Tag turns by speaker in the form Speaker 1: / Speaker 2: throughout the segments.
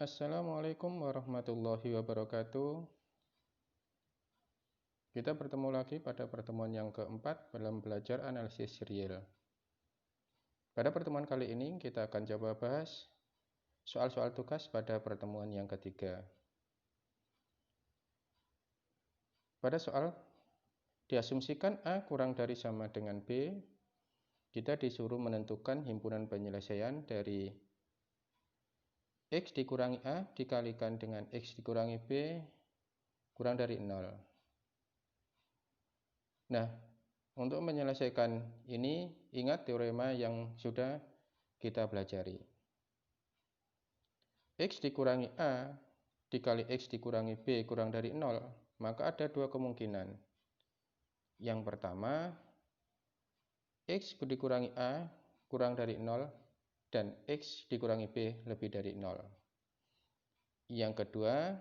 Speaker 1: Assalamualaikum warahmatullahi wabarakatuh. Kita bertemu lagi pada pertemuan yang keempat dalam belajar analisis real. Pada pertemuan kali ini kita akan coba bahas soal-soal tugas pada pertemuan yang ketiga. Pada soal diasumsikan A kurang dari sama dengan B, kita disuruh menentukan himpunan penyelesaian dari X dikurangi A dikalikan dengan X dikurangi B kurang dari 0. Nah, untuk menyelesaikan ini, ingat teorema yang sudah kita pelajari. X dikurangi A dikali X dikurangi B kurang dari 0, maka ada dua kemungkinan. Yang pertama, X dikurangi A kurang dari 0 dan X dikurangi B lebih dari 0. Yang kedua,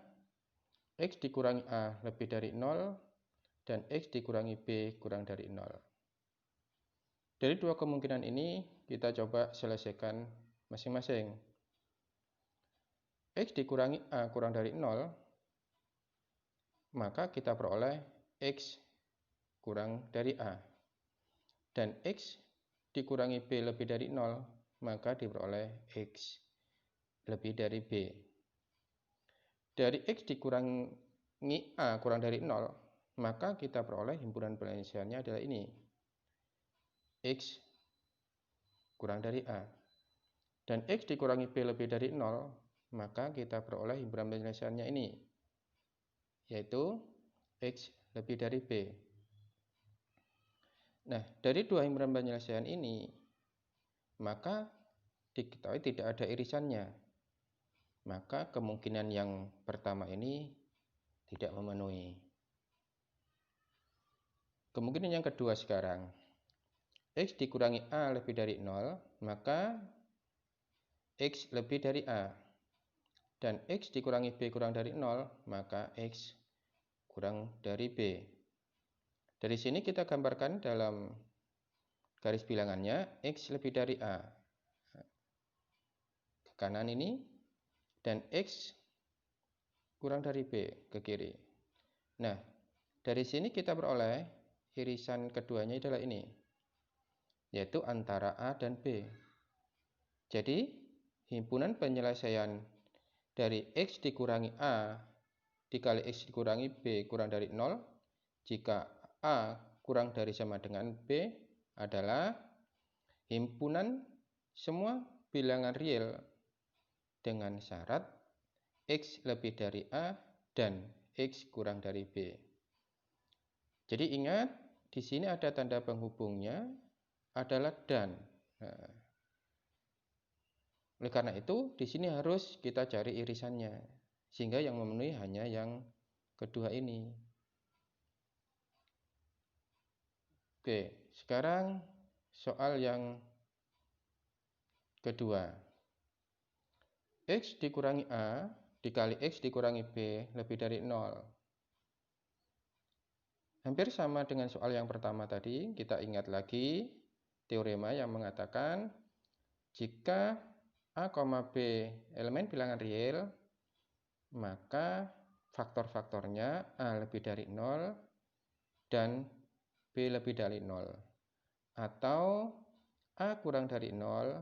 Speaker 1: X dikurangi A lebih dari 0 dan X dikurangi B kurang dari 0. Dari dua kemungkinan ini, kita coba selesaikan masing-masing. X dikurangi A kurang dari 0, maka kita peroleh X kurang dari A. Dan X dikurangi B lebih dari 0, maka diperoleh X lebih dari B. Dari X dikurangi A kurang dari 0, maka kita peroleh himpunan penyelesaiannya adalah ini. X kurang dari A. Dan X dikurangi B lebih dari 0, maka kita peroleh himpunan penyelesaiannya ini, yaitu X lebih dari B. Nah, dari dua himpunan penyelesaian ini, maka diketahui tidak ada irisannya. Maka kemungkinan yang pertama ini tidak memenuhi. Kemungkinan yang kedua sekarang, X dikurangi A lebih dari 0, maka X lebih dari A. Dan X dikurangi B kurang dari 0, maka X kurang dari B. Dari sini kita gambarkan dalam garis bilangannya, X lebih dari A. Ke kanan ini, dan X kurang dari B ke kiri. Nah, dari sini kita peroleh irisan keduanya adalah ini, yaitu antara A dan B. Jadi, himpunan penyelesaian dari X dikurangi A dikali X dikurangi B kurang dari 0, jika A kurang dari sama dengan B adalah himpunan semua bilangan real dengan syarat X lebih dari A dan X kurang dari B. Jadi ingat, di sini ada tanda penghubungnya adalah dan. Nah, oleh karena itu, di sini harus kita cari irisannya, sehingga yang memenuhi hanya yang kedua ini. Oke, sekarang soal yang kedua. X dikurangi A dikali X dikurangi B lebih dari 0. Hampir sama dengan soal yang pertama tadi, kita ingat lagi teorema yang mengatakan jika A, B elemen bilangan real, maka faktor-faktornya A lebih dari 0 dan B lebih dari 0. Atau A kurang dari 0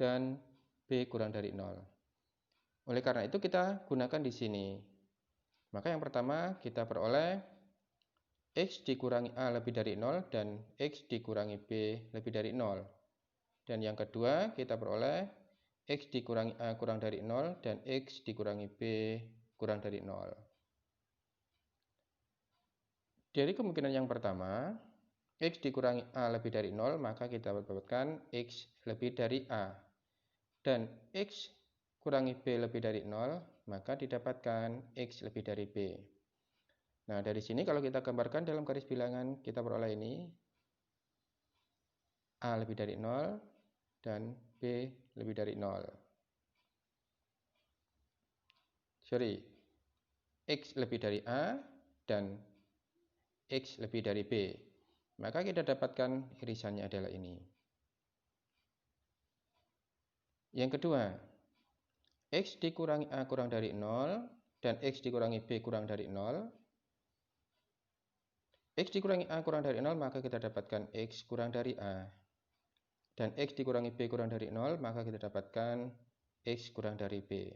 Speaker 1: dan B kurang dari 0. Oleh karena itu kita gunakan di sini. Maka yang pertama kita peroleh X dikurangi A lebih dari 0 dan X dikurangi B lebih dari 0. Dan yang kedua kita peroleh X dikurangi A kurang dari 0 dan X dikurangi B kurang dari 0. Dari kemungkinan yang pertama, X dikurangi A lebih dari 0, maka kita dapatkan X lebih dari A. Dan X kurangi B lebih dari 0, maka didapatkan X lebih dari B. Nah, dari sini kalau kita gambarkan dalam garis bilangan, kita peroleh ini A lebih dari 0 dan B lebih dari 0. X lebih dari A dan X lebih dari B. Maka kita dapatkan irisannya adalah ini. Yang kedua, X dikurangi A kurang dari 0 dan X dikurangi B kurang dari 0. X dikurangi A kurang dari 0, maka kita dapatkan X kurang dari A. Dan X dikurangi B kurang dari 0, maka kita dapatkan X kurang dari B.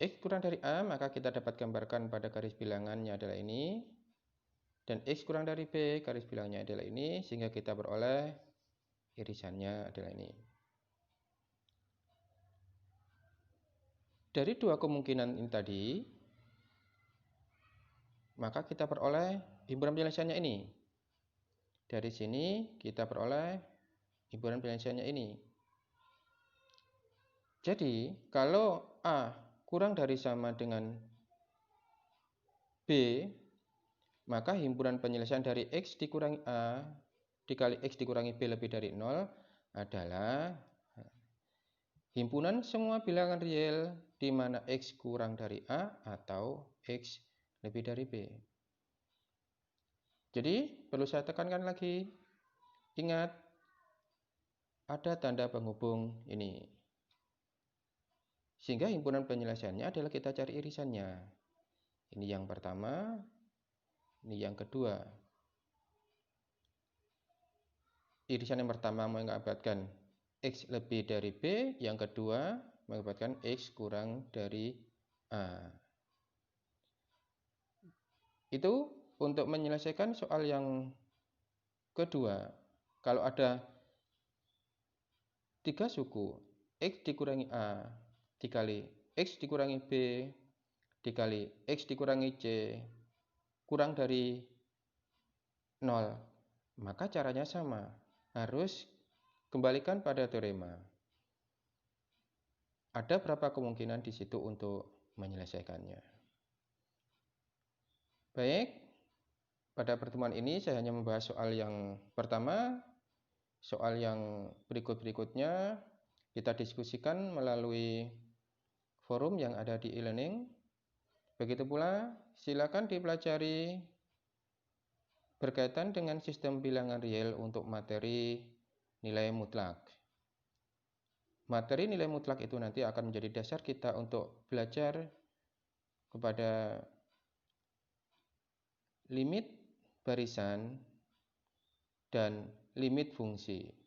Speaker 1: X kurang dari A, maka kita dapat gambarkan pada garis bilangannya adalah ini. Dan X kurang dari B, garis bilangnya adalah ini, sehingga kita beroleh irisannya adalah ini. Dari dua kemungkinan ini tadi, maka kita peroleh himpunan penyelesaiannya ini. Dari sini kita peroleh himpunan penyelesaiannya ini. Jadi, kalau A kurang dari sama dengan B, maka himpunan penyelesaian dari X dikurangi A dikali X dikurangi B lebih dari 0 adalah himpunan semua bilangan real di mana X kurang dari A atau X lebih dari B. Jadi, perlu saya tekankan lagi, ingat, ada tanda penghubung ini. Sehingga himpunan penyelesaiannya adalah kita cari irisannya. Ini yang pertama, ini yang kedua. Irisan yang pertama mengakibatkan X lebih dari B, yang kedua mengakibatkan X kurang dari A. Itu untuk menyelesaikan soal yang kedua. Kalau ada 3 suku, X dikurangi A dikali X dikurangi B dikali X dikurangi C kurang dari 0, maka caranya sama. Harus kembalikan pada teorema. Ada berapa kemungkinan di situ untuk menyelesaikannya. Baik, pada pertemuan ini saya hanya membahas soal yang pertama. Soal yang berikut-berikutnya kita diskusikan melalui forum yang ada di e-learning. Begitu pula, silakan dipelajari berkaitan dengan sistem bilangan real untuk materi nilai mutlak. Materi nilai mutlak itu nanti akan menjadi dasar kita untuk belajar kepada limit barisan dan limit fungsi.